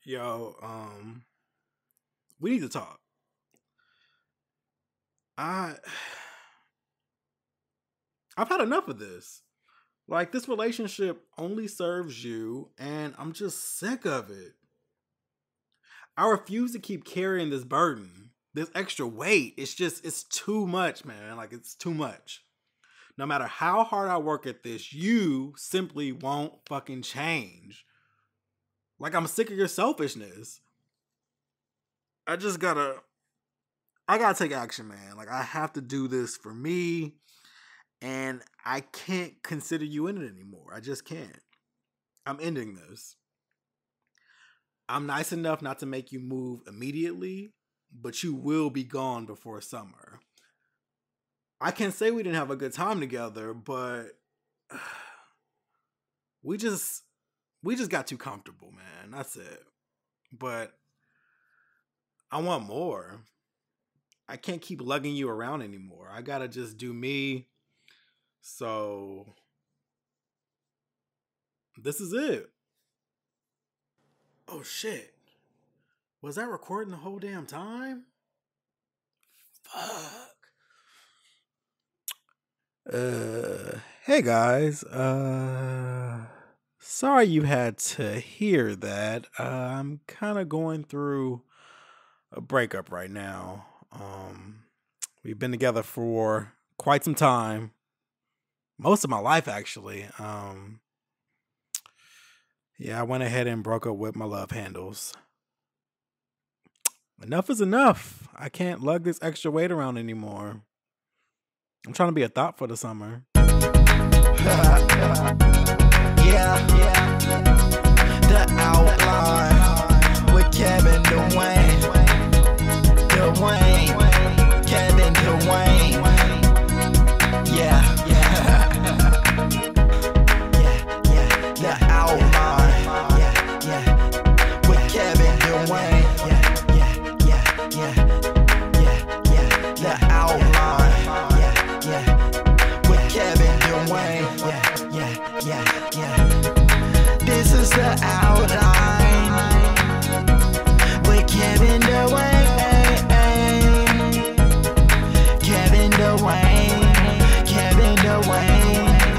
Yo, we need to talk. I I've had enough of this. Like this relationship only serves you and I'm just sick of it. I refuse to keep carrying this burden. This extra weight. It's too much, man. Like it's too much. No matter how hard I work at this, you simply won't fucking change. Like I'm sick of your selfishness. I just gotta I gotta take action, man. Like I have to do this for me, and I can't consider you in it anymore. I just can't. I'm ending this. I'm nice enough not to make you move immediately, but you will be gone before summer. I can say we didn't have a good time together, but we just we just got too comfortable, man. That's it. But I want more. I can't keep lugging you around anymore. I gotta just do me. So this is it. Oh shit. Was that recording the whole damn time? Fuck. Hey guys. Sorry you had to hear that. I'm kind of going through a breakup right now. We've been together for quite some time. Most of my life actually. Yeah, I went ahead and broke up with my love handles. Enough is enough. I can't lug this extra weight around anymore. I'm trying to be a thought for the summer. Yeah, the outline with Kevin Dwayne, Kevin Dwayne. Yeah, the outline. With Kevin Dwayne. The outline. With Kevin Dwayne. This is the outline with Kevin Dwayne. Kevin Dwayne.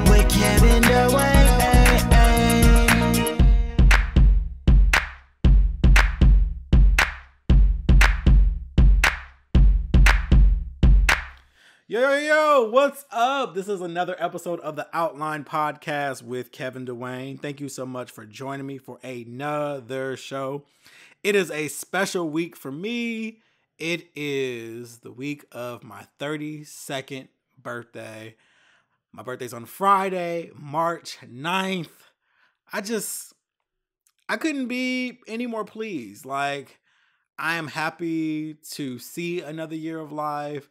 With Kevin Dwayne. Yo, what's up? This is another episode of the Outline Podcast with Kevin Dwayne. Thank you so much for joining me for another show. It is a special week for me. It is the week of my 32nd birthday. My birthday's on Friday, March 9th. I couldn't be any more pleased. Like, I am happy to see another year of life.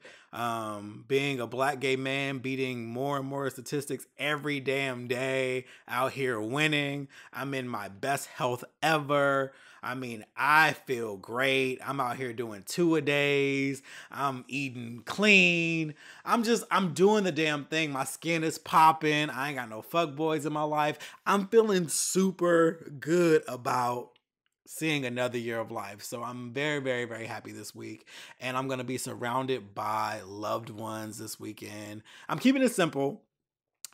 Being a black gay man, beating more and more statistics every damn day, out here winning. I'm in my best health ever. I mean, I feel great. I'm out here doing 2-a-days. I'm eating clean. I'm doing the damn thing. My skin is popping. I ain't got no fuck boys in my life. I'm feeling super good about seeing another year of life. So I'm very, very, very happy this week. And I'm going to be surrounded by loved ones this weekend. I'm keeping it simple.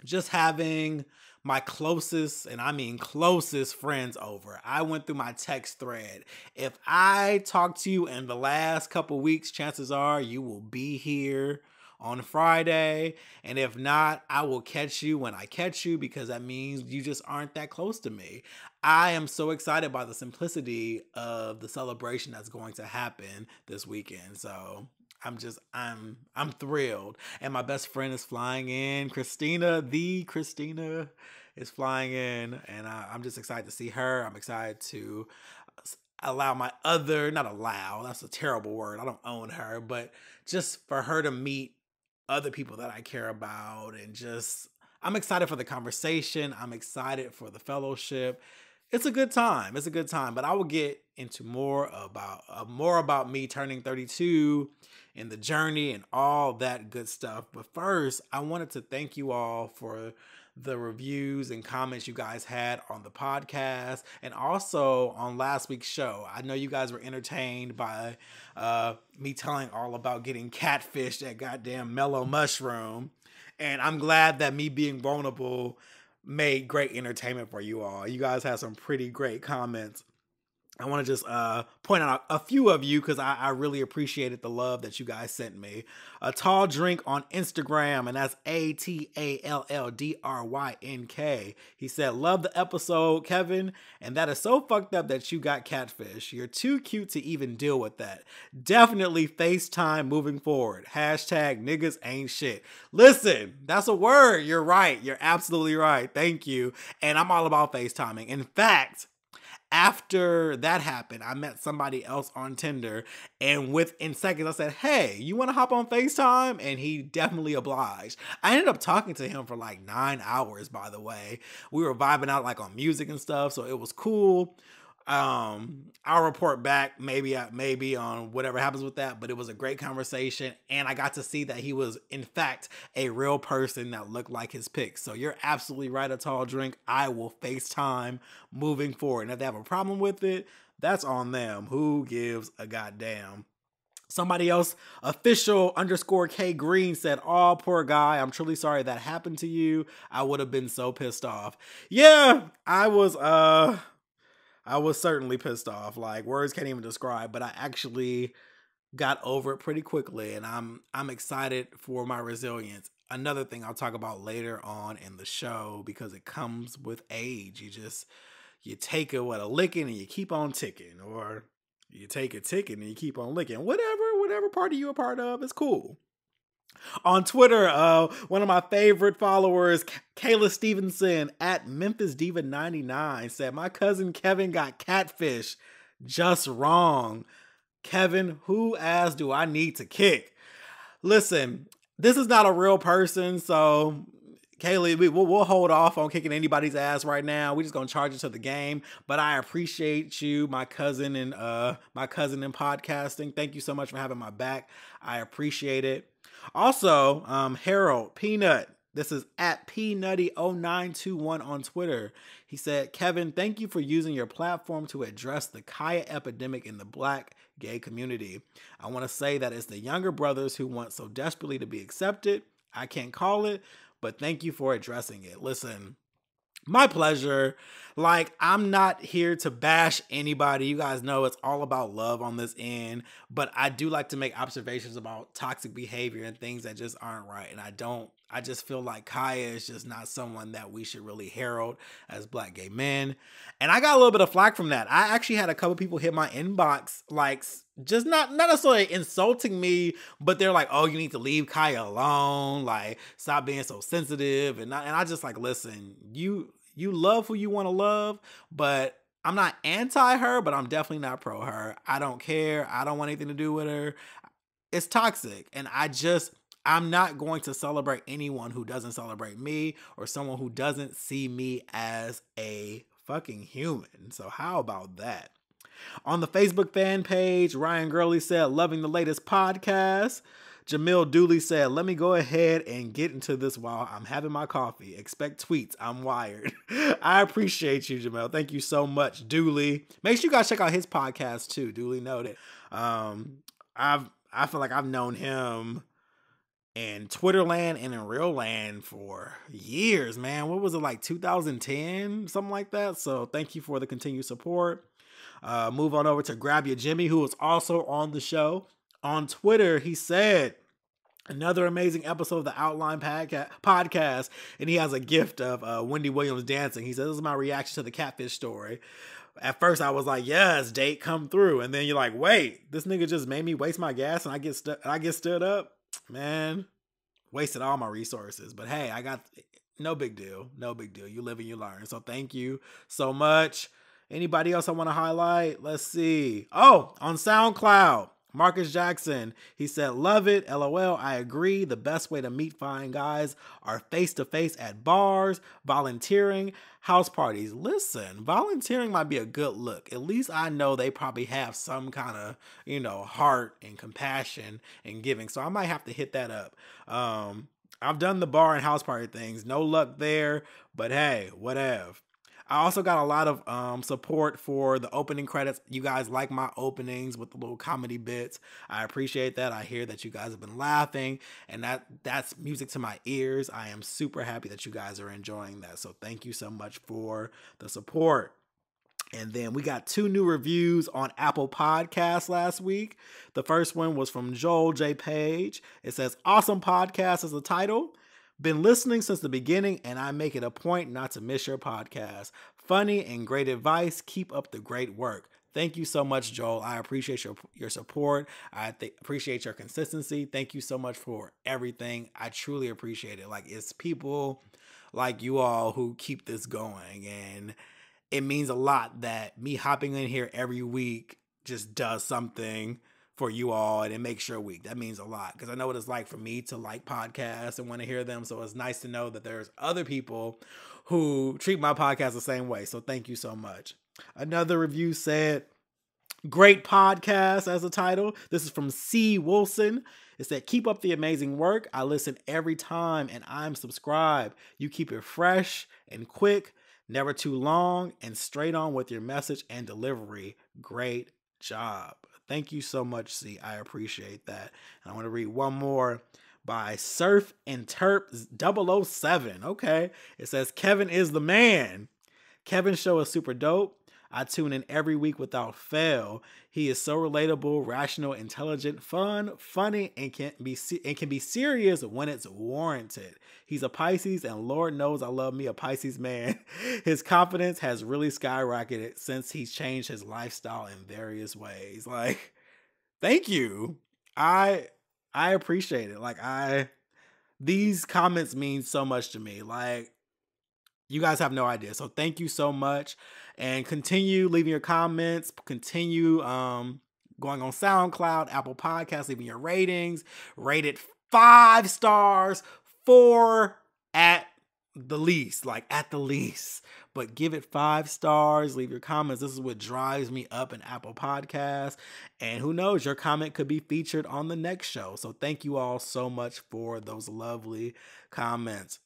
Just having my closest, and I mean closest friends over. I went through my text thread. If I talk to you in the last couple weeks, chances are you will be here on Friday. And if not, I will catch you when I catch you, because that means you just aren't that close to me. I am so excited by the simplicity of the celebration that's going to happen this weekend. So I'm thrilled. And my best friend is flying in. Christina is flying in. And I'm just excited to see her. I'm excited to allow my other, not allow, that's a terrible word. I don't own her, but just for her to meet other people that I care about. And just, I'm excited for the conversation. I'm excited for the fellowship. It's a good time. It's a good time. But I will get into more about me turning 32 and the journey and all that good stuff. But first, I wanted to thank you all for the reviews and comments you guys had on the podcast and also on last week's show. I know you guys were entertained by me telling all about getting catfished at goddamn Mellow Mushroom. And I'm glad that me being vulnerable made great entertainment for you all. You guys had some pretty great comments. I want to just point out a few of you because I really appreciated the love that you guys sent me. A Tall Drink on Instagram, and that's ATALLDRYNK. He said, love the episode, Kevin, and that is so fucked up that you got catfish. You're too cute to even deal with that. Definitely FaceTime moving forward. Hashtag niggas ain't shit. Listen, that's a word. You're right. You're absolutely right. Thank you. And I'm all about FaceTiming. In fact, after that happened, I met somebody else on Tinder, and within seconds I said, hey, you want to hop on FaceTime? And he definitely obliged. I ended up talking to him for like 9 hours, by the way. We were vibing out like on music and stuff, so it was cool. I'll report back maybe on whatever happens with that, but it was a great conversation, and I got to see that he was in fact a real person that looked like his pics. So you're absolutely right, A Tall Drink. I will FaceTime moving forward, and if they have a problem with it, that's on them. Who gives a goddamn? Somebody else, official_K Green, said, oh, poor guy, I'm truly sorry that happened to you. I would have been so pissed off. Yeah, I was certainly pissed off. Like, words can't even describe, but I actually got over it pretty quickly, and I'm excited for my resilience. Another thing I'll talk about later on in the show, because it comes with age. You take a licking and you keep on ticking, or you take a ticking and you keep on licking. Whatever party you a part of, it's cool. On Twitter, one of my favorite followers, Kayla Stevenson at Memphis Diva 99, said, my cousin Kevin got catfish. Just wrong. Kevin, who ass do I need to kick? Listen, this is not a real person, so Kaylee, we'll hold off on kicking anybody's ass right now. We're just gonna charge it to the game. But I appreciate you, my cousin in podcasting. Thank you so much for having my back. I appreciate it. Also, Harold Peanut. This is at pnutty0921 on Twitter. He said, Kevin, thank you for using your platform to address the Kaya epidemic in the Black gay community. I want to say that it's the younger brothers who want so desperately to be accepted. I can't call it, but thank you for addressing it. Listen, my pleasure. Like, I'm not here to bash anybody. You guys know it's all about love on this end, but I do like to make observations about toxic behavior and things that just aren't right. And I just feel like Kaya is just not someone that we should really herald as Black gay men. And I got a little bit of flack from that. I actually had a couple people hit my inbox, like, just not necessarily insulting me, but they're like, oh, you need to leave Kaya alone. Like, stop being so sensitive. And I just like, listen, you love who you want to love, but I'm not anti her, but I'm definitely not pro her. I don't care. I don't want anything to do with her. It's toxic. And I'm not going to celebrate anyone who doesn't celebrate me or someone who doesn't see me as a fucking human. So how about that? On the Facebook fan page, Ryan Gurley said, loving the latest podcast. Jamil Dooley said, let me go ahead and get into this while I'm having my coffee. Expect tweets. I'm wired. I appreciate you, Jamil. Thank you so much, Dooley. Make sure you guys check out his podcast too. Dooley noted. I feel like I've known him in Twitter land and in real land for years, man. What was it, like 2010? Something like that. So thank you for the continued support. Move on over to Grab Your Jimmy, who is also on the show. On Twitter, he said, another amazing episode of the Outline podcast, and he has a gift of Wendy Williams dancing. He says, this is my reaction to the catfish story. At first, I was like, yes, date, come through. And then you're like, wait, this nigga just made me waste my gas and I get stood up? Man, wasted all my resources. But hey, no big deal. No big deal. You live and you learn. So thank you so much. Anybody else I want to highlight? Let's see. Oh, on SoundCloud, Marcus Jackson, he said, love it, LOL, I agree. The best way to meet fine guys are face-to-face at bars, volunteering, house parties. Listen, volunteering might be a good look. At least I know they probably have some kind of, heart and compassion and giving. So I might have to hit that up. I've done the bar and house party things. No luck there, but hey, whatever. I also got a lot of support for the opening credits. You guys like my openings with the little comedy bits. I appreciate that. I hear that you guys have been laughing, and that's music to my ears. I am super happy that you guys are enjoying that. So thank you so much for the support. And then we got 2 new reviews on Apple Podcasts last week. The first one was from Joel J. Page. It says, "Awesome podcast" is the title. "Been listening since the beginning, and I make it a point not to miss your podcast. Funny and great advice. Keep up the great work." Thank you so much, Joel. I appreciate your support. I appreciate your consistency. Thank you so much for everything. I truly appreciate it. Like, it's people like you all who keep this going, and it means a lot that me hopping in here every week just does something for you all, and it makes your week. That means a lot, because I know what it's like for me to like podcasts and want to hear them. So it's nice to know that there's other people who treat my podcast the same way. So thank you so much. Another review said, "Great podcast" as a title. This is from C. Wilson. It said, "Keep up the amazing work. I listen every time and I'm subscribed. You keep it fresh and quick, never too long, and straight on with your message and delivery. Great job." Thank you so much, C. I appreciate that. And I want to read one more by Surf and Terp 007. Okay. It says, "Kevin is the man. Kevin's show is super dope. I tune in every week without fail. He is so relatable, rational, intelligent, fun, funny, and can be serious when it's warranted. He's a Pisces, and Lord knows I love me a Pisces man. His confidence has really skyrocketed since he's changed his lifestyle in various ways." Like, thank you. I appreciate it. Like, these comments mean so much to me. Like, you guys have no idea. So thank you so much, and continue leaving your comments. Continue going on SoundCloud, Apple Podcasts, leaving your ratings. Rate it 5 stars, 4 at the least, but give it 5 stars. Leave your comments. This is what drives me up in Apple Podcasts, and who knows, your comment could be featured on the next show. So thank you all so much for those lovely comments.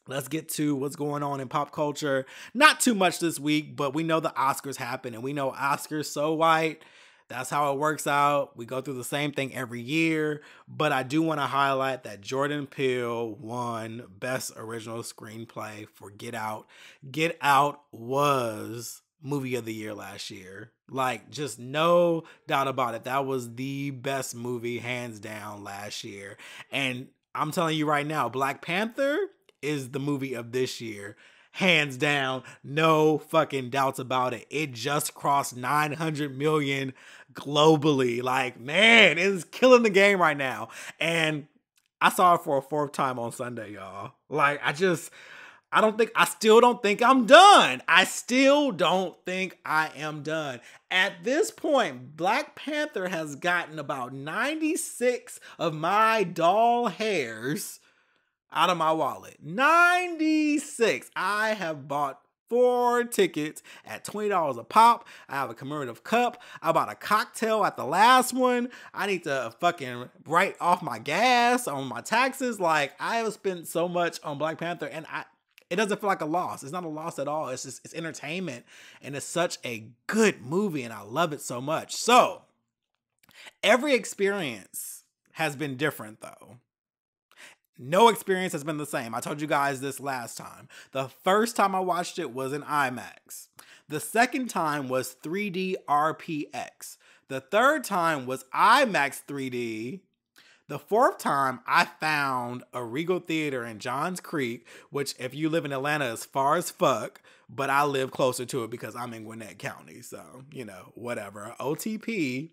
Let's get to what's going on in pop culture. Not too much this week, but we know the Oscars happen, and we know Oscars so white. That's how it works out. We go through the same thing every year, but I do want to highlight that Jordan Peele won Best Original Screenplay for Get Out. Get Out was movie of the year last year. Like, just no doubt about it. That was the best movie, hands down, last year. And I'm telling you right now, Black Panther is the movie of this year. Hands down, no fucking doubts about it. It just crossed 900 million globally. Like, man, it's killing the game right now. And I saw it for a 4th time on Sunday, y'all. Like, I still don't think I'm done. I still don't think I am done. At this point, Black Panther has gotten about 96 of my doll hairs out of my wallet. 96. I have bought 4 tickets at $20 a pop. I have a commemorative cup. I bought a cocktail at the last one. I need to fucking write off my gas on my taxes. Like, I have spent so much on Black Panther, and it doesn't feel like a loss. It's not a loss at all. It's entertainment, and it's such a good movie, and I love it so much. So, every experience has been different, though. No experience has been the same. I told you guys this last time. The first time I watched it was in IMAX. The second time was 3D RPX. The third time was IMAX 3D. The 4th time, I found a Regal Theater in Johns Creek, which, if you live in Atlanta, is far as fuck, but I live closer to it because I'm in Gwinnett County. So, whatever. OTP.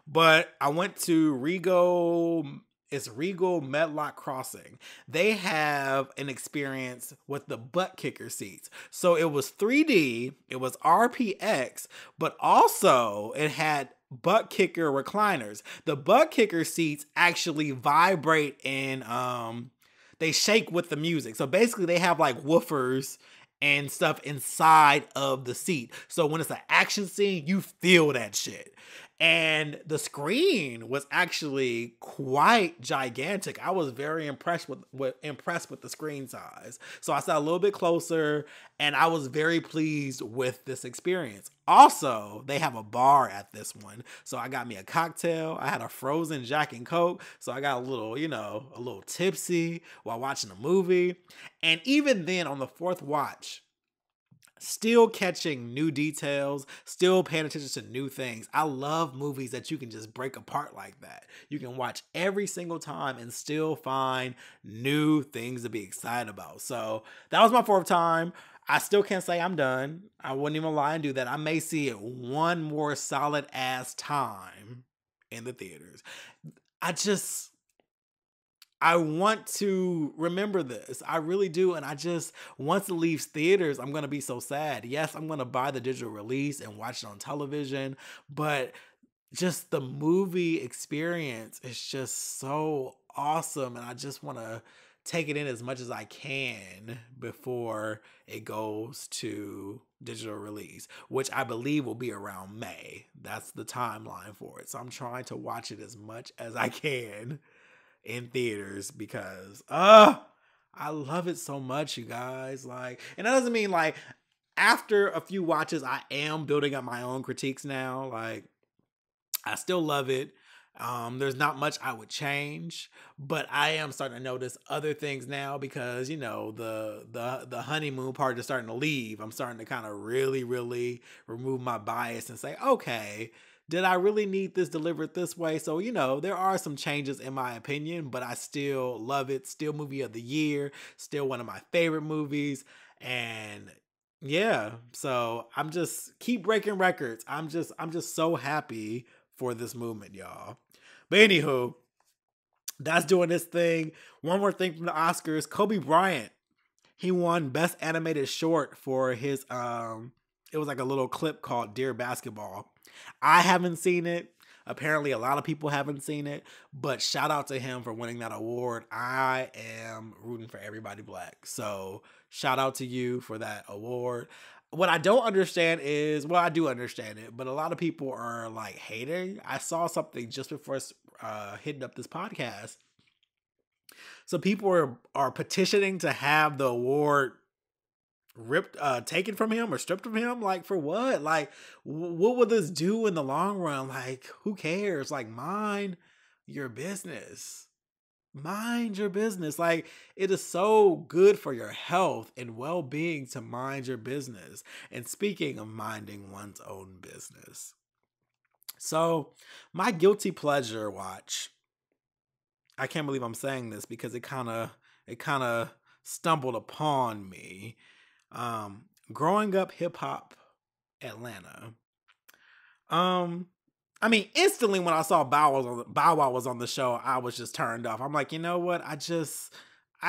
But I went to Regal. It's Regal Medlock Crossing. They have an experience with the butt kicker seats. So it was 3D, it was RPX, but also it had butt kicker recliners. The butt kicker seats actually vibrate and they shake with the music. So basically they have like woofers and stuff inside of the seat. So when it's an action scene, you feel that shit. And the screen was actually quite gigantic. I was very impressed with the screen size. So I sat a little bit closer, and I was very pleased with this experience. Also, they have a bar at this one. So I got me a cocktail. I had a frozen Jack and Coke. So I got a little, a little tipsy while watching the movie. And even then, on the fourth watch, still catching new details, still paying attention to new things. I love movies that you can just break apart like that. You can watch every single time and still find new things to be excited about. So that was my fourth time. I still can't say I'm done. I wouldn't even lie and do that. I may see it one more solid ass time in the theaters. I want to remember this. I really do. And once it leaves theaters, I'm going to be so sad. Yes, I'm going to buy the digital release and watch it on television, but just the movie experience is just so awesome. And I just want to take it in as much as I can before it goes to digital release, which I believe will be around May. That's the timeline for it. So I'm trying to watch it as much as I can in theaters because I love it so much, you guys. Like, and that doesn't mean like after a few watches I am building up my own critiques now. Like, I still love it. There's not much I would change, but I am starting to notice other things now because the honeymoon part is starting to leave. I'm starting to kind of really, really remove my bias and say, okay, did I really need this delivered this way? So, there are some changes in my opinion, but I still love it. Still movie of the year, still one of my favorite movies. And yeah, so I'm just keep breaking records. I'm just so happy for this movement, y'all. But anywho, that's doing this thing. One more thing from the Oscars. Kobe Bryant, he won Best Animated Short for his it was like a little clip called Dear Basketball. I haven't seen it. Apparently a lot of people haven't seen it, but shout out to him for winning that award. I am rooting for everybody black. So shout out to you for that award. What I don't understand is, well, I do understand it, but a lot of people are like hating. I saw something just before hitting up this podcast. So people are petitioning to have the award taken from him or stripped from him. Like, for what? Like, what will this do in the long run? Like, who cares? Like, mind your business. Mind your business. Like, it is so good for your health and well-being to mind your business. And speaking of minding one's own business, so my guilty pleasure watch, I can't believe I'm saying this because it kind of stumbled upon me. Growing up hip hop Atlanta. I mean, instantly when I saw Bow Wow was on the show, I was just turned off. I'm like, you know what? I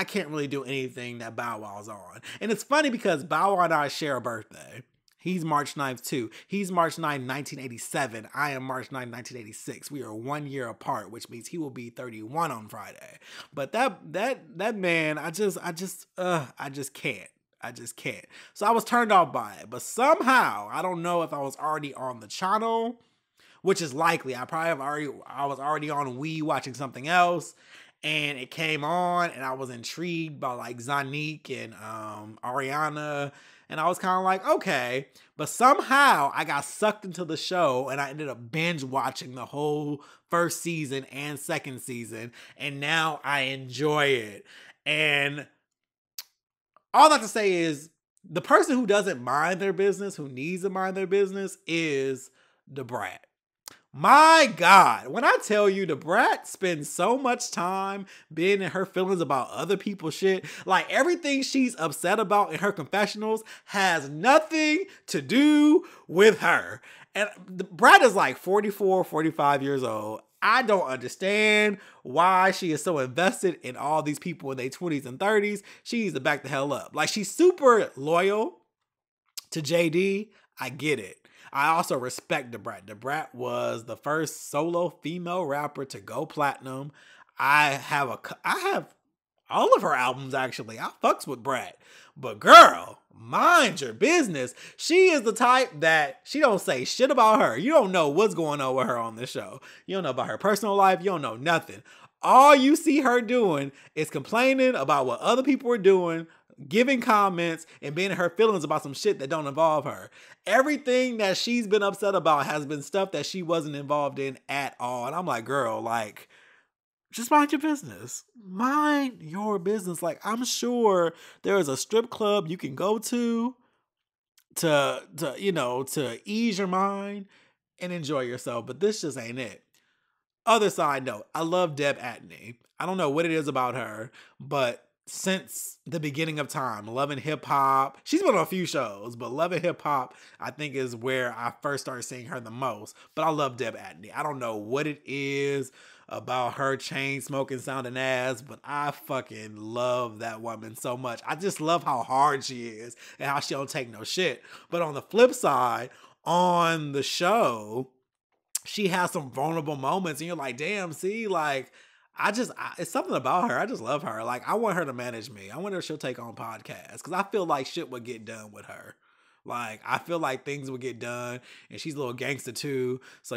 can't really do anything that Bow Wow's on. And it's funny because Bow Wow and I share a birthday. He's March 9th too. He's March 9th, 1987. I am March 9th, 1986. We are 1 year apart, which means he will be 31 on Friday. But that man, I just can't. I just can't. So I was turned off by it. But somehow, I don't know if I was already on the channel, which is likely. I was already on Wii watching something else, and it came on, and I was intrigued by like Zanique and Ariana, and I was kind of like, okay. But somehow I got sucked into the show, and I ended up binge watching the whole first season and second season, and now I enjoy it. And all that to say is, the person who doesn't mind their business, who needs to mind their business, is the Brat. My God, when I tell you the Brat spends so much time being in her feelings about other people's shit, like everything she's upset about in her confessionals has nothing to do with her. And the Brat is like 44, 45 years old. I don't understand why she is so invested in all these people in their 20s and 30s. She needs to back the hell up. Like, she's super loyal to JD. I get it. I also respect Da Brat. Da Brat was the first solo female rapper to go platinum. I have all of her albums, actually. I fucks with Brat. But girl, mind your business. She is the type that she don't say shit about her. You don't know what's going on with her on this show. You don't know about her personal life. You don't know nothing. All you see her doing is complaining about what other people are doing, giving comments, and being in her feelings about some shit that don't involve her. Everything that she's been upset about has been stuff that she wasn't involved in at all. And I'm like, girl, like, just mind your business. Mind your business. Like, I'm sure there is a strip club you can go to to ease your mind and enjoy yourself, but this just ain't it. Other side note, I love Deb Atney. I don't know what it is about her, but since the beginning of time, Love and Hip Hop, she's been on a few shows, but Love and Hip Hop, I think, is where I first started seeing her the most. But I love Deb Atney. I don't know what it is about her chain smoking sounding ass, but I fucking love that woman so much. I just love how hard she is and how she don't take no shit. But on the flip side, on the show, she has some vulnerable moments and you're like, damn, see, like, it's something about her. I just love her. Like, I want her to manage me. I wonder if she'll take on podcasts because I feel like shit would get done with her. Like, I feel like things would get done and she's a little gangster too. So,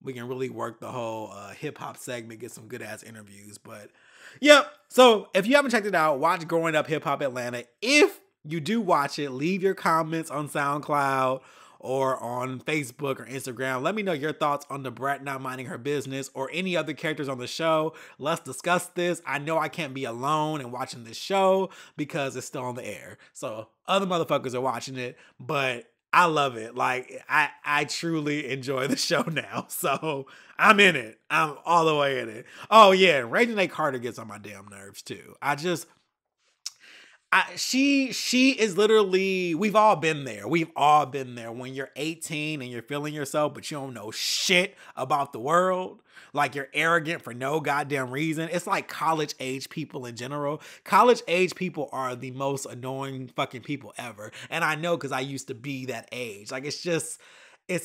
we can really work the whole hip hop segment, get some good ass interviews. But yep. So if you haven't checked it out, watch Growing Up Hip Hop Atlanta. If you do watch it, leave your comments on SoundCloud or on Facebook or Instagram. Let me know your thoughts on the Brat not minding her business or any other characters on the show. Let's discuss this. I know I can't be alone in watching this show because it's still on the air. So other motherfuckers are watching it, but I love it. Like, I truly enjoy the show now. So I'm in it. I'm all the way in it. Oh yeah, Regina A. Carter gets on my damn nerves too. She is literally, we've all been there. We've all been there when you're 18 and you're feeling yourself, but you don't know shit about the world. Like, you're arrogant for no goddamn reason. It's like college age people in general. College age people are the most annoying fucking people ever. And I know because I used to be that age. Like, it's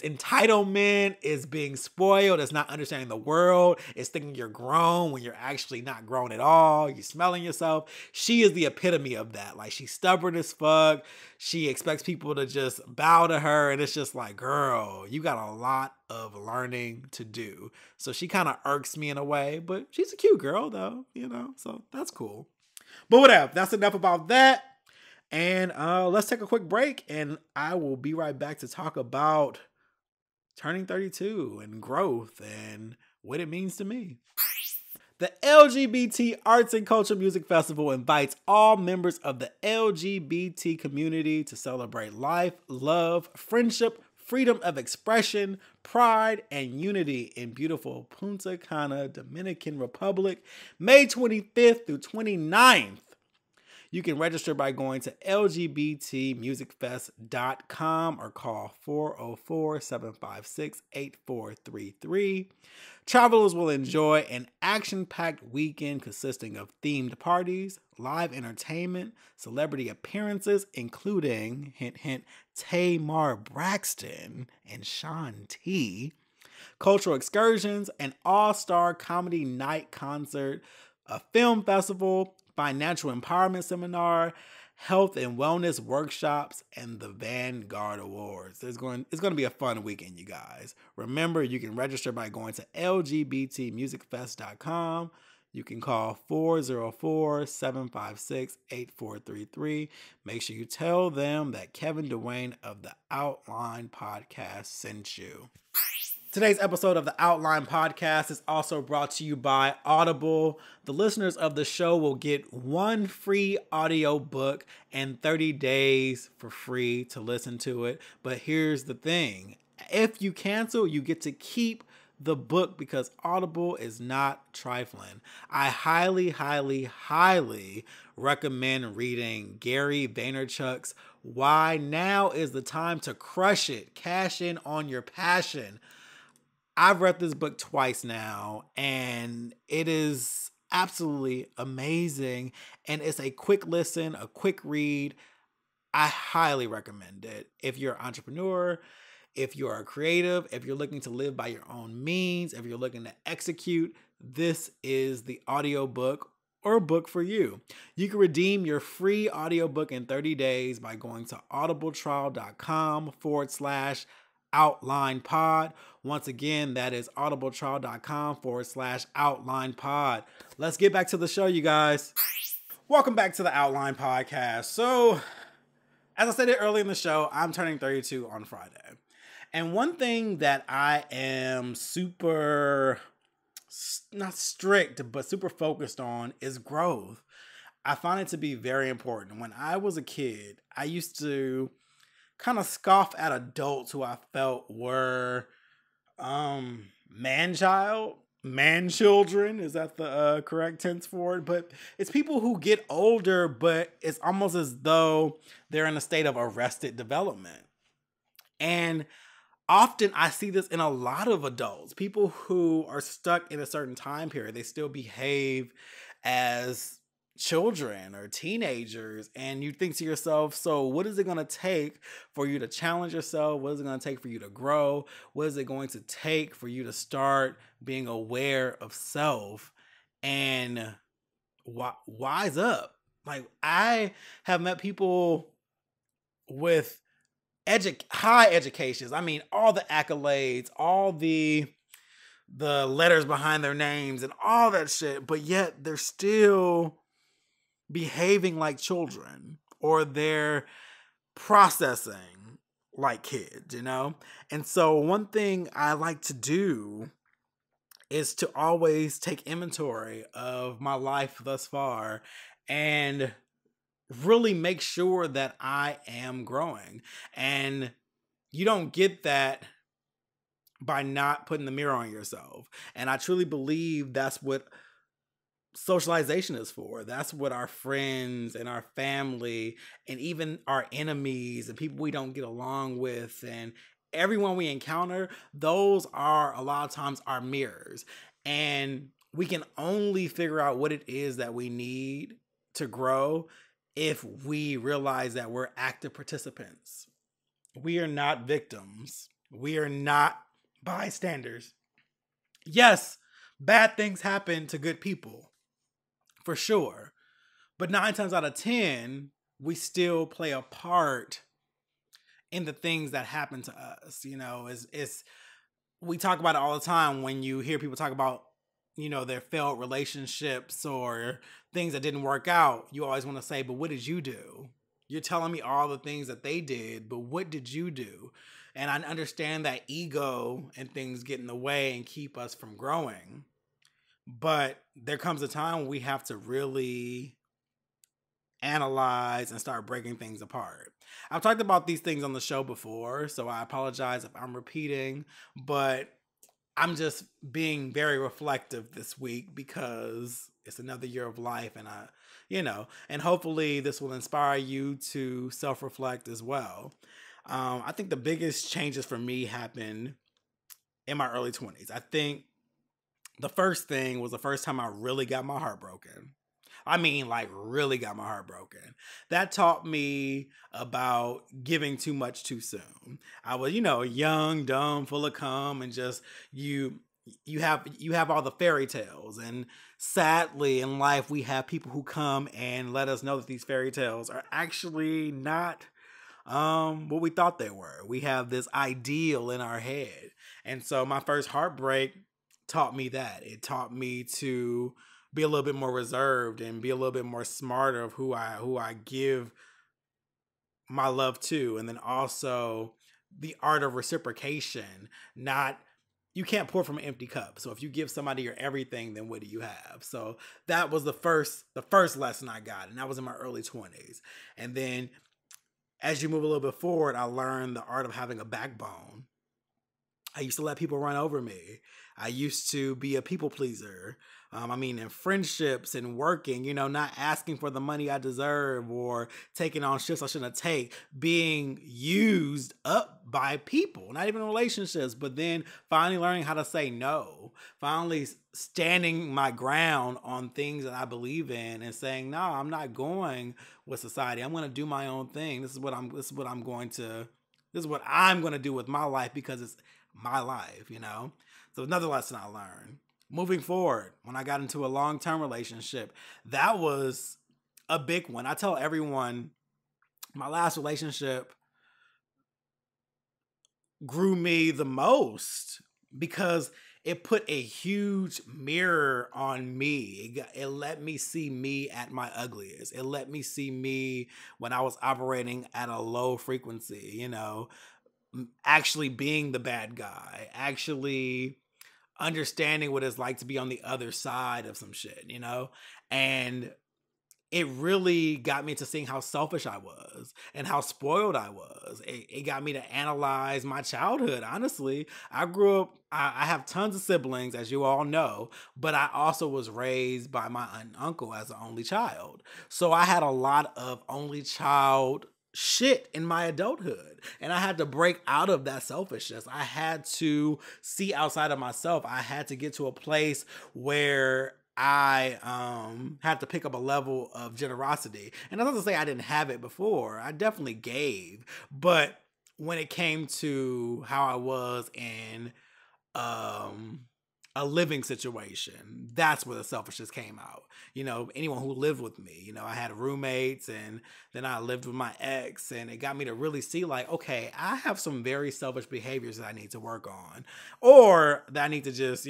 entitlement, it's being spoiled, it's not understanding the world, it's thinking you're grown when you're actually not grown at all, you're smelling yourself. She is the epitome of that. Like, she's stubborn as fuck, she expects people to just bow to her, and it's just like, girl, you got a lot of learning to do. So she kind of irks me in a way, but she's a cute girl though, so that's cool. But whatever, that's enough about that. And let's take a quick break, and I will be right back to talk about turning 32 and growth and what it means to me. The LGBT Arts and Culture Music Festival invites all members of the LGBT community to celebrate life, love, friendship, freedom of expression, pride, and unity in beautiful Punta Cana, Dominican Republic, May 25th through 29th. You can register by going to lgbtmusicfest.com or call 404-756-8433. Travelers will enjoy an action-packed weekend consisting of themed parties, live entertainment, celebrity appearances, including, hint, hint, Tamar Braxton and Sean T, cultural excursions, an all-star comedy night concert, a film festival, financial empowerment seminar, health and wellness workshops, and the Vanguard Awards. It's going to be a fun weekend, you guys. Remember, you can register by going to lgbtmusicfest.com. You can call 404-756-8433. Make sure you tell them that Kevin Dwayne of the Outline Podcast sent you. Today's episode of the Outline Podcast is also brought to you by Audible. The listeners of the show will get one free audio book and 30 days for free to listen to it. But here's the thing. If you cancel, you get to keep the book because Audible is not trifling. I highly, highly, highly recommend reading Gary Vaynerchuk's Why Now is the Time to Crush It. Cash in on your passion. I've read this book twice now, and it is absolutely amazing. And it's a quick listen, a quick read. I highly recommend it. If you're an entrepreneur, if you're a creative, if you're looking to live by your own means, if you're looking to execute, this is the audiobook or book for you. You can redeem your free audiobook in 30 days by going to audibletrial.com/outlinepod. Once again, that is audibletrial.com/outlinepod. Let's get back to the show, you guys. Welcome back to the Outline Podcast. So, as I said it early in the show, I'm turning 32 on Friday. And one thing that I am super, not strict, but super focused on is growth. I find it to be very important. When I was a kid, I used to kind of scoff at adults who I felt were man-children. Is that the correct tense for it? But it's people who get older, but it's almost as though they're in a state of arrested development. And often I see this in a lot of adults, people who are stuck in a certain time period. They still behave as children or teenagers, and you think to yourself, so what is it going to take for you to challenge yourself? What is it going to take for you to grow? What is it going to take for you to start being aware of self and wise up? Like, I have met people with high educations. I mean, all the accolades, all the letters behind their names and all that shit, but yet they're still behaving like children, or they're processing like kids, you know? And so one thing I like to do is to always take inventory of my life thus far and really make sure that I am growing. And you don't get that by not putting the mirror on yourself. And I truly believe that's what socialization is for. That's what our friends and our family and even our enemies and people we don't get along with and everyone we encounter, those are a lot of times our mirrors. And we can only figure out what it is that we need to grow if we realize that we're active participants. We are not victims. We are not bystanders. Yes, bad things happen to good people, for sure. But 9 times out of 10, we still play a part in the things that happen to us. You know, we talk about it all the time when you hear people talk about, you know, their failed relationships or things that didn't work out. You always want to say, but what did you do? You're telling me all the things that they did, but what did you do? And I understand that ego and things get in the way and keep us from growing. But there comes a time when we have to really analyze and start breaking things apart. I've talked about these things on the show before, so I apologize if I'm repeating, but I'm just being very reflective this week because it's another year of life, and and hopefully this will inspire you to self-reflect as well. I think the biggest changes for me happened in my early 20s. I think the first thing was the first time I really got my heart broken. I mean, like, really got my heart broken. That taught me about giving too much too soon. I was, young, dumb, full of cum, and just you have all the fairy tales. And sadly, in life, we have people who come and let us know that these fairy tales are actually not what we thought they were. We have this ideal in our head. And so my first heartbreak taught me that. It taught me to be a little bit more reserved and be a little bit more smarter of who I give my love to. And then also the art of reciprocation. You can't pour from an empty cup. So if you give somebody your everything, then what do you have? So that was the first lesson I got. And that was in my early 20s. And then as you move a little bit forward, I learned the art of having a backbone. I used to let people run over me. I used to be a people pleaser. In friendships and working, not asking for the money I deserve or taking on shifts I shouldn't take, being used up by people, not even relationships, but then finally learning how to say no, finally standing my ground on things that I believe in and saying, no, I'm not going with society. I'm going to do my own thing. This is what I'm going to do with my life because it's my life, So another lesson I learned. moving forward, when I got into a long-term relationship, that was a big one. I tell everyone my last relationship grew me the most because it put a huge mirror on me. It let me see me at my ugliest. It let me see me when I was operating at a low frequency, actually being the bad guy, actually understanding what it's like to be on the other side of some shit. And it really got me to seeing how selfish I was and how spoiled I was. It got me to analyze my childhood. Honestly, I grew up, I have tons of siblings, as you all know, but I also was raised by my aunt and uncle as an only child. So I had a lot of only child shit in my adulthood. And I had to break out of that selfishness. I had to see outside of myself. I had to get to a place where I had to pick up a level of generosity. And that's not to say I didn't have it before. I definitely gave. But when it came to how I was in um a living situation, that's where the selfishness came out. Anyone who lived with me, I had roommates, and then I lived with my ex, and it got me to really see, like, okay, I have some very selfish behaviors that I need to work on, or that I need to just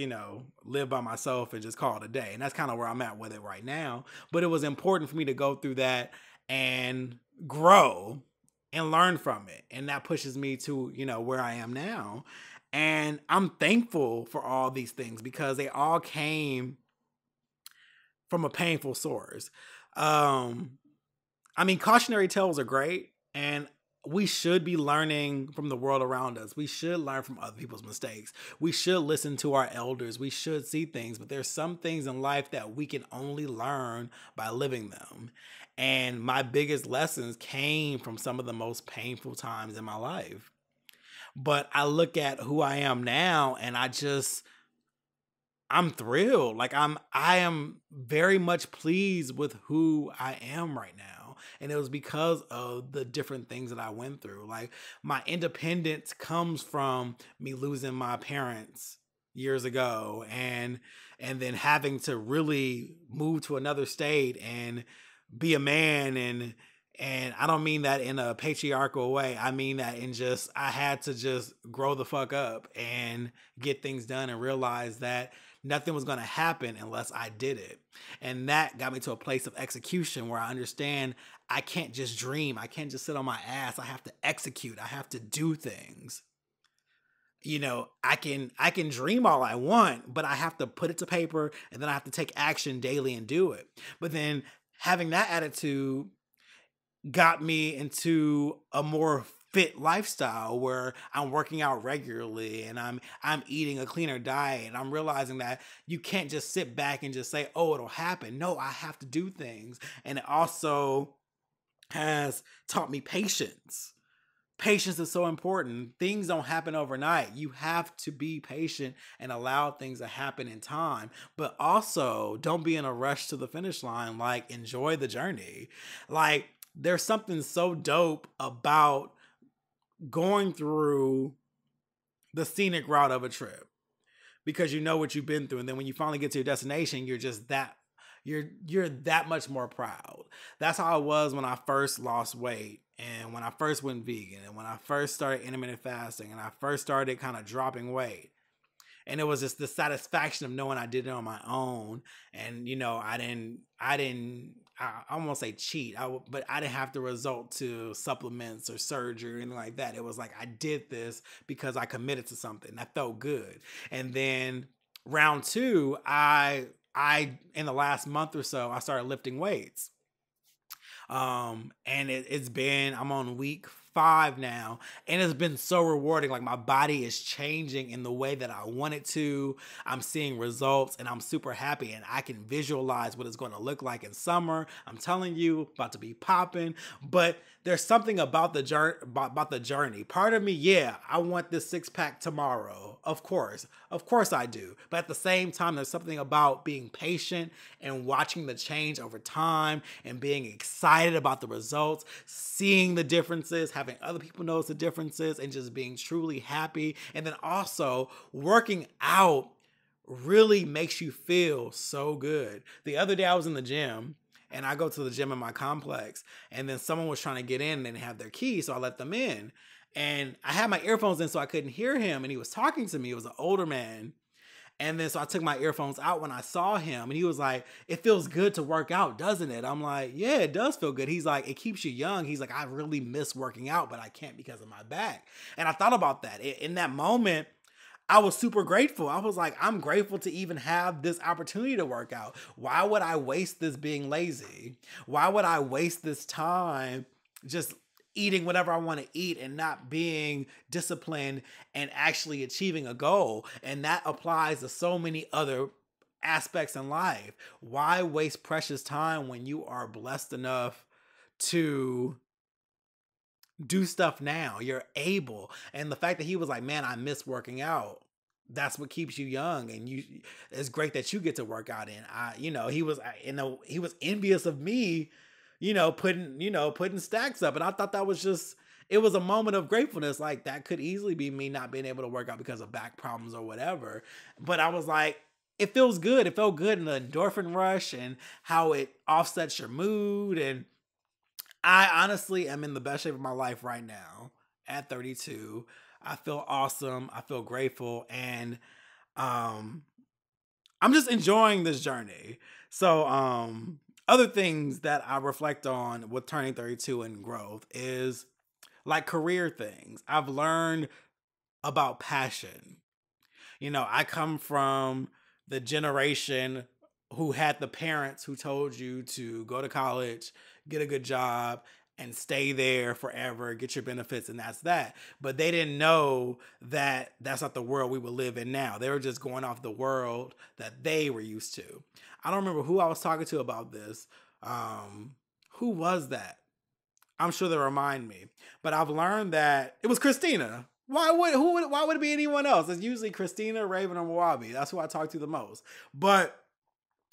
live by myself and just call it a day. And that's kind of where I'm at with it right now. But it was important for me to go through that and grow and learn from it, and that pushes me to where I am now. And I'm thankful for all these things because they all came from a painful source. Cautionary tales are great, and we should be learning from the world around us. We should learn from other people's mistakes. We should listen to our elders. We should see things, but there's some things in life that we can only learn by living them. And my biggest lessons came from some of the most painful times in my life. But I look at who I am now, and I'm thrilled. Like I am very much pleased with who I am right now. And it was because of the different things that I went through. Like, my independence comes from me losing my parents years ago, and then having to really move to another state and be a man. And I don't mean that in a patriarchal way. I mean that in just, I had to just grow the fuck up and get things done and realize that nothing was going to happen unless I did it. And that got me to a place of execution where I understand I can't just dream. I can't just sit on my ass. I have to execute. I have to do things. I can dream all I want, but I have to put it to paper, and then I have to take action daily and do it. But then having that attitude got me into a more fit lifestyle where I'm working out regularly and I'm eating a cleaner diet. And I'm realizing that you can't just sit back and just say, oh, it'll happen. No, I have to do things. And it also has taught me patience. Patience is so important. Things don't happen overnight. You have to be patient and allow things to happen in time. But also, don't be in a rush to the finish line. Like, enjoy the journey. Like, there's something so dope about going through the scenic route of a trip because you know what you've been through. And then when you finally get to your destination, you're just you're that much more proud. That's how I was when I first lost weight, and when I first went vegan, and when I first started intermittent fasting, and I first started kind of dropping weight. And it was just the satisfaction of knowing I did it on my own. And, I won't say cheat, but I didn't have to resort to supplements or surgery or anything like that. It was like, I did this because I committed to something that felt good. And then round two, I in the last month or so, I started lifting weights. And I'm on week 5 now, and it's been so rewarding. Like, my body is changing in the way that I want it to. I'm seeing results, and I'm super happy, and I can visualize what it's going to look like in summer. I'm telling you, about to be popping. But there's something about the journey. Part of me, yeah, I want this 6-pack tomorrow. Of course I do. But at the same time, there's something about being patient and watching the change over time and being excited about the results, seeing the differences, having other people notice the differences, and just being truly happy. And then also working out really makes you feel so good. The other day I was in the gym, and I go to the gym in my complex, and then someone was trying to get in and didn't have their key, so I let them in. And I had my earphones in so I couldn't hear him, and he was talking to me. It was an older man. And then so I took my earphones out when I saw him, and he was like, "It feels good to work out, doesn't it?" I'm like, "Yeah, it does feel good." He's like, "It keeps you young." He's like, "I really miss working out, but I can't because of my back." And I thought about that. In that moment, I was super grateful. I was like, I'm grateful to even have this opportunity to work out. Why would I waste this being lazy? Why would I waste this time just eating whatever I want to eat and not being disciplined and actually achieving a goal? And that applies to so many other aspects in life. Why waste precious time when you are blessed enough to do stuff now? You're able. And the fact that he was like, "Man, I miss working out." That's what keeps you young, and it's great that you get to work out. And he was envious of me, putting stacks up. And I thought that was just, it was a moment of gratefulness. Like, that could easily be me not being able to work out because of back problems or whatever. But I was like, it feels good. It felt good in the endorphin rush and how it offsets your mood. And I honestly am in the best shape of my life right now at 32. I feel awesome. I feel grateful. And um, I'm just enjoying this journey. So other things that I reflect on with turning 32 and growth is like career things. I've learned about passion. I come from the generation who had the parents who told you to go to college, get a good job, and stay there forever, get your benefits, and that's that. But they didn't know that that's not the world we would live in now. They were just going off the world that they were used to. I don't remember who I was talking to about this. Who was that? I'm sure they'll remind me. But I've learned that it was Christina. Why would it be anyone else? It's usually Christina, Raven, or Wabi. That's who I talk to the most. But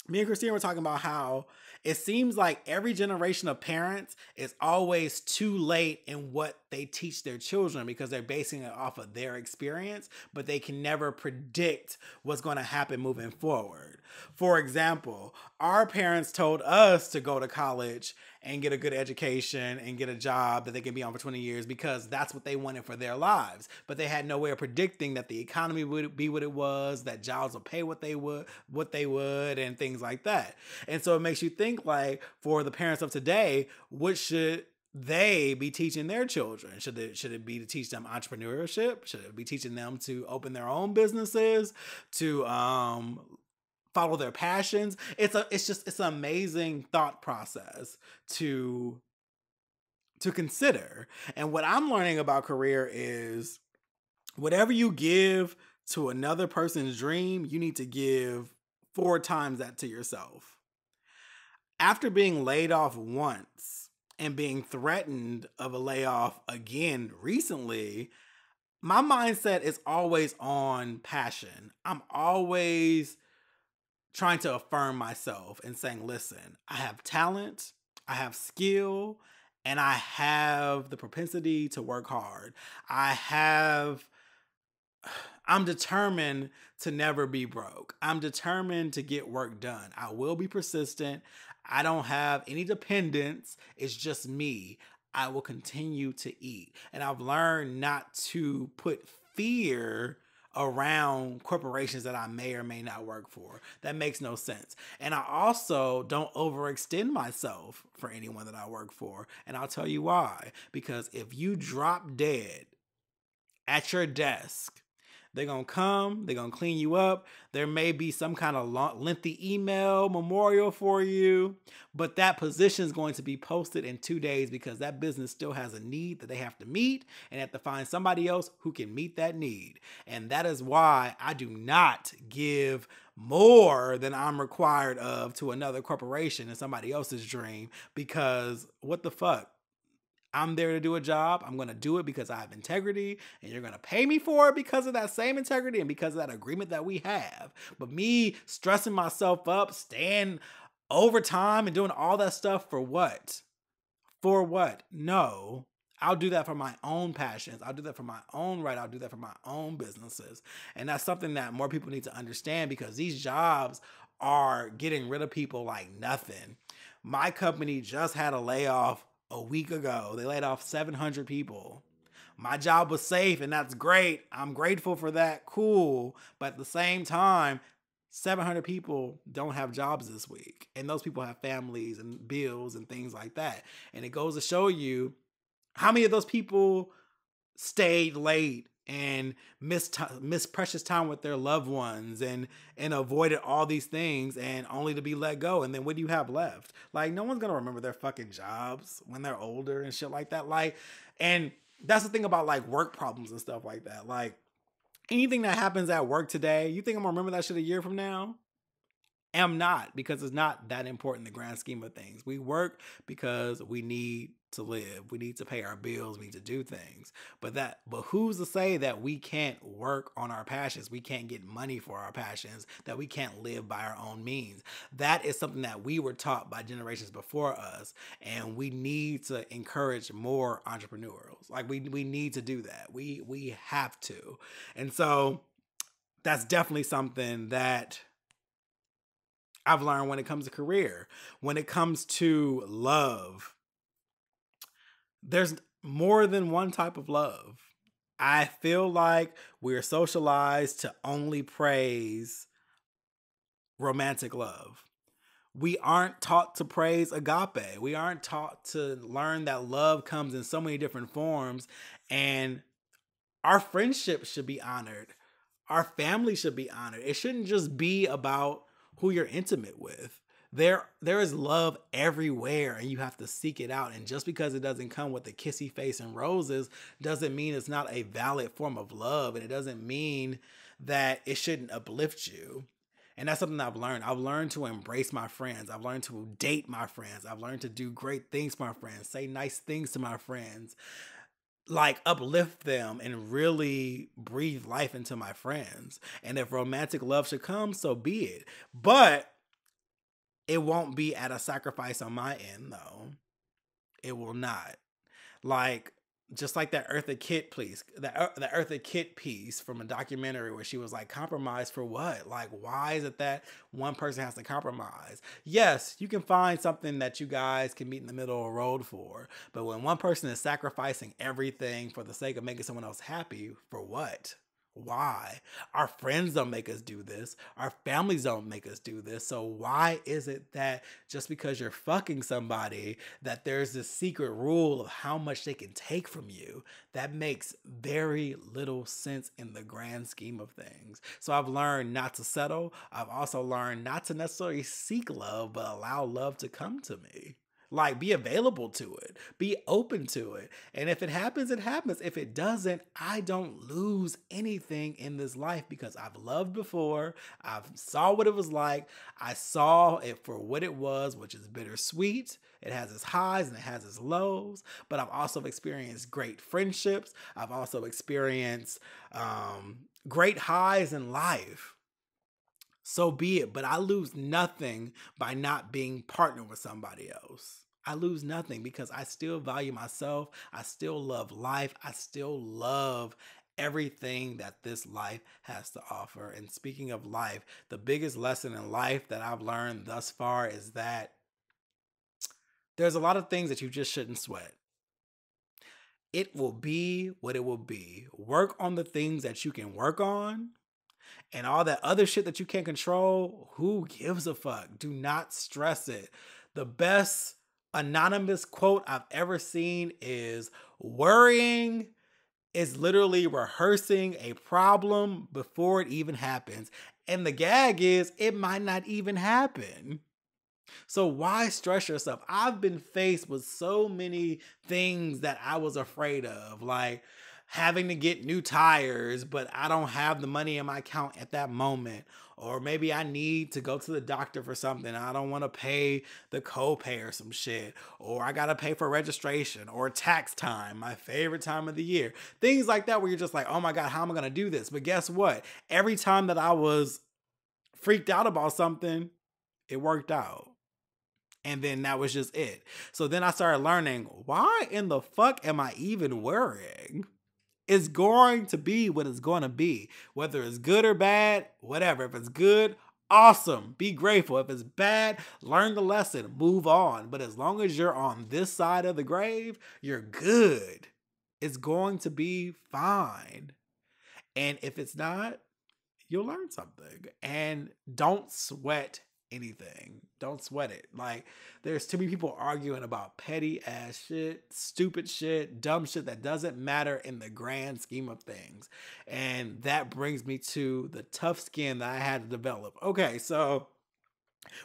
me and Christina were talking about how it seems like every generation of parents is always too late in what they teach their children because they're basing it off of their experience, but they can never predict what's going to happen moving forward. For example, our parents told us to go to college and get a good education and get a job that they can be on for 20 years because that's what they wanted for their lives. But they had no way of predicting that the economy would be what it was, that jobs would pay what they would, and things like that. And so it makes you think, like, for the parents of today, what should they be teaching their children? Should it be to teach them entrepreneurship? Should it be teaching them to open their own businesses, to follow their passions? It's an amazing thought process to consider. And what I'm learning about career is whatever you give to another person's dream, you need to give 4 times that to yourself. After being laid off once and being threatened of a layoff again recently, my mindset is always on passion. I'm always trying to affirm myself and saying, listen, I have talent, I have skill, and I have the propensity to work hard. I'm determined to never be broke. I'm determined to get work done. I will be persistent. I don't have any dependents. It's just me. I will continue to eat. And I've learned not to put fear around corporations that I may or may not work for. That makes no sense. And I also don't overextend myself for anyone that I work for. And I'll tell you why. Because if you drop dead at your desk, they're going to come, they're going to clean you up. There may be some kind of lengthy email memorial for you, but that position is going to be posted in 2 days because that business still has a need that they have to meet and have to find somebody else who can meet that need. And that is why I do not give more than I'm required of to another corporation and somebody else's dream, because what the fuck? I'm there to do a job. I'm going to do it because I have integrity, and you're going to pay me for it because of that same integrity and because of that agreement that we have. But me stressing myself up, staying overtime and doing all that stuff for what? For what? No, I'll do that for my own passions. I'll do that for my own right. I'll do that for my own businesses. And that's something that more people need to understand, because these jobs are getting rid of people like nothing. My company just had a layoff a week ago. They laid off 700 people. My job was safe, and that's great. I'm grateful for that. Cool. But at the same time, 700 people don't have jobs this week. And those people have families and bills and things like that. And it goes to show you how many of those people stayed late and missed precious time with their loved ones and avoided all these things, and only to be let go. And then what do you have left? Like, no one's gonna remember their fucking jobs when they're older and shit like that. Like, and that's the thing about like work problems and stuff like that. Like, anything that happens at work today, you think I'm gonna remember that shit a year from now? Am not, because it's not that important in the grand scheme of things. We work because we need to live. We need to pay our bills. We need to do things. But who's to say that we can't work on our passions? We can't get money for our passions, that we can't live by our own means. That is something that we were taught by generations before us. And we need to encourage more entrepreneurs. Like, we need to do that. We have to. And so that's definitely something that I've learned when it comes to career. When it comes to love, there's more than one type of love. I feel like we're socialized to only praise romantic love. We aren't taught to praise agape. We aren't taught to learn that love comes in so many different forms, and our friendships should be honored. Our family should be honored. It shouldn't just be about who you're intimate with. There is love everywhere, and you have to seek it out. And just because it doesn't come with a kissy face and roses doesn't mean it's not a valid form of love. And it doesn't mean that it shouldn't uplift you. And that's something I've learned. I've learned to embrace my friends. I've learned to date my friends. I've learned to do great things for my friends, say nice things to my friends, like uplift them and really breathe life into my friends. And if romantic love should come, so be it. But it won't be at a sacrifice on my end, though. It will not. Like, just like that Eartha Kitt piece, the Eartha Kitt piece from a documentary where she was like, compromise for what? Like, why is it that one person has to compromise? Yes, you can find something that you guys can meet in the middle of the road for, but when one person is sacrificing everything for the sake of making someone else happy, for what? Why? Our friends don't make us do this. Our families don't make us do this. So why is it that just because you're fucking somebody, that there's this secret rule of how much they can take from you? That makes very little sense in the grand scheme of things. So I've learned not to settle. I've also learned not to necessarily seek love, but allow love to come to me. Like, be available to it, be open to it. And if it happens, it happens. If it doesn't, I don't lose anything in this life, because I've loved before. I saw what it was like. I saw it for what it was, which is bittersweet. It has its highs and it has its lows, but I've also experienced great friendships. I've also experienced great highs in life. So be it. But I lose nothing by not being partnered with somebody else. I lose nothing, because I still value myself. I still love life. I still love everything that this life has to offer. And speaking of life, the biggest lesson in life that I've learned thus far is that there's a lot of things that you just shouldn't sweat. It will be what it will be. Work on the things that you can work on. And all that other shit that you can't control, who gives a fuck? Do not stress it. The best anonymous quote I've ever seen is, worrying is literally rehearsing a problem before it even happens. And the gag is, it might not even happen. So why stress yourself? I've been faced with so many things that I was afraid of, like having to get new tires, but I don't have the money in my account at that moment. Or maybe I need to go to the doctor for something. I don't want to pay the copay or some shit. Or I got to pay for registration or tax time, my favorite time of the year. Things like that where you're just like, oh my God, how am I going to do this? But guess what? Every time that I was freaked out about something, it worked out. And then that was just it. So then I started learning, why in the fuck am I even worrying? It's going to be what it's going to be. Whether it's good or bad, whatever. If it's good, awesome. Be grateful. If it's bad, learn the lesson. Move on. But as long as you're on this side of the grave, you're good. It's going to be fine. And if it's not, you'll learn something. And don't sweat anything. Don't sweat it. Like, there's too many people arguing about petty ass shit, stupid shit, dumb shit that doesn't matter in the grand scheme of things. And that brings me to the tough skin that I had to develop. Okay, so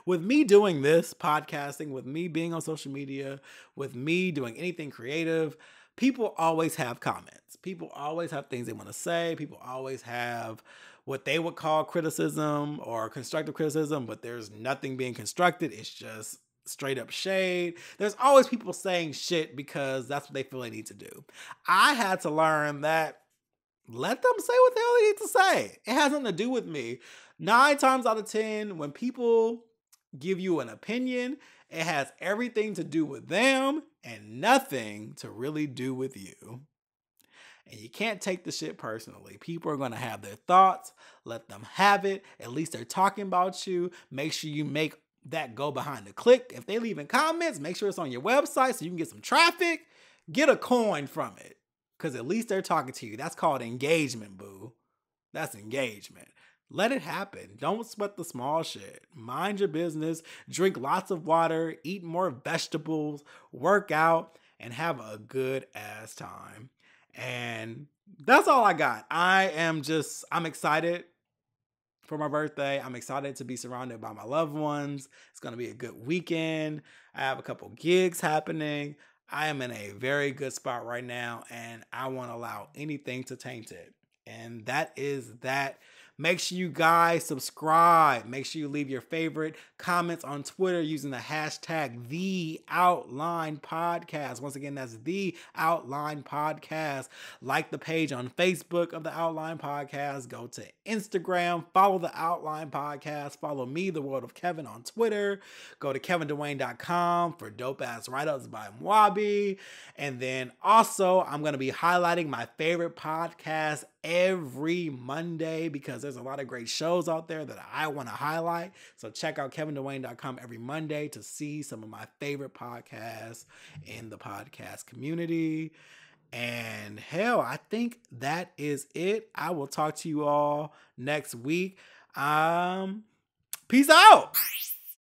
with me doing this podcasting, with me being on social media, with me doing anything creative, people always have comments. People always have things they want to say. People always have what they would call criticism or constructive criticism, but there's nothing being constructed. It's just straight up shade. There's always people saying shit because that's what they feel they need to do. I had to learn that let them say what the hell they need to say. It has nothing to do with me. 9 times out of 10, when people give you an opinion, it has everything to do with them and nothing to really do with you. And you can't take the shit personally. People are going to have their thoughts. Let them have it. At least they're talking about you. Make sure you make that go behind the click. If they leave in comments, make sure it's on your website so you can get some traffic. Get a coin from it. Because at least they're talking to you. That's called engagement, boo. That's engagement. Let it happen. Don't sweat the small shit. Mind your business. Drink lots of water. Eat more vegetables. Work out. And have a good ass time. And that's all I got. I'm excited for my birthday. I'm excited to be surrounded by my loved ones. It's going to be a good weekend. I have a couple gigs happening. I am in a very good spot right now, and I won't allow anything to taint it. And that is that. Make sure you guys subscribe. Make sure you leave your favorite comments on Twitter using the hashtag #TheOutlinePodcast. Once again, that's The Outline Podcast. Like the page on Facebook of The Outline Podcast. Go to Instagram. Follow The Outline Podcast. Follow me, The World of Kevin, on Twitter. Go to KevinDwayne.com for dope-ass write-ups by Mwabi. And then also, I'm going to be highlighting my favorite podcast every Monday because there's a lot of great shows out there that I want to highlight. So check out KevinDwayne.com every Monday to see some of my favorite podcasts in the podcast community. And hell, I think that is it. I will talk to you all next week. Peace out.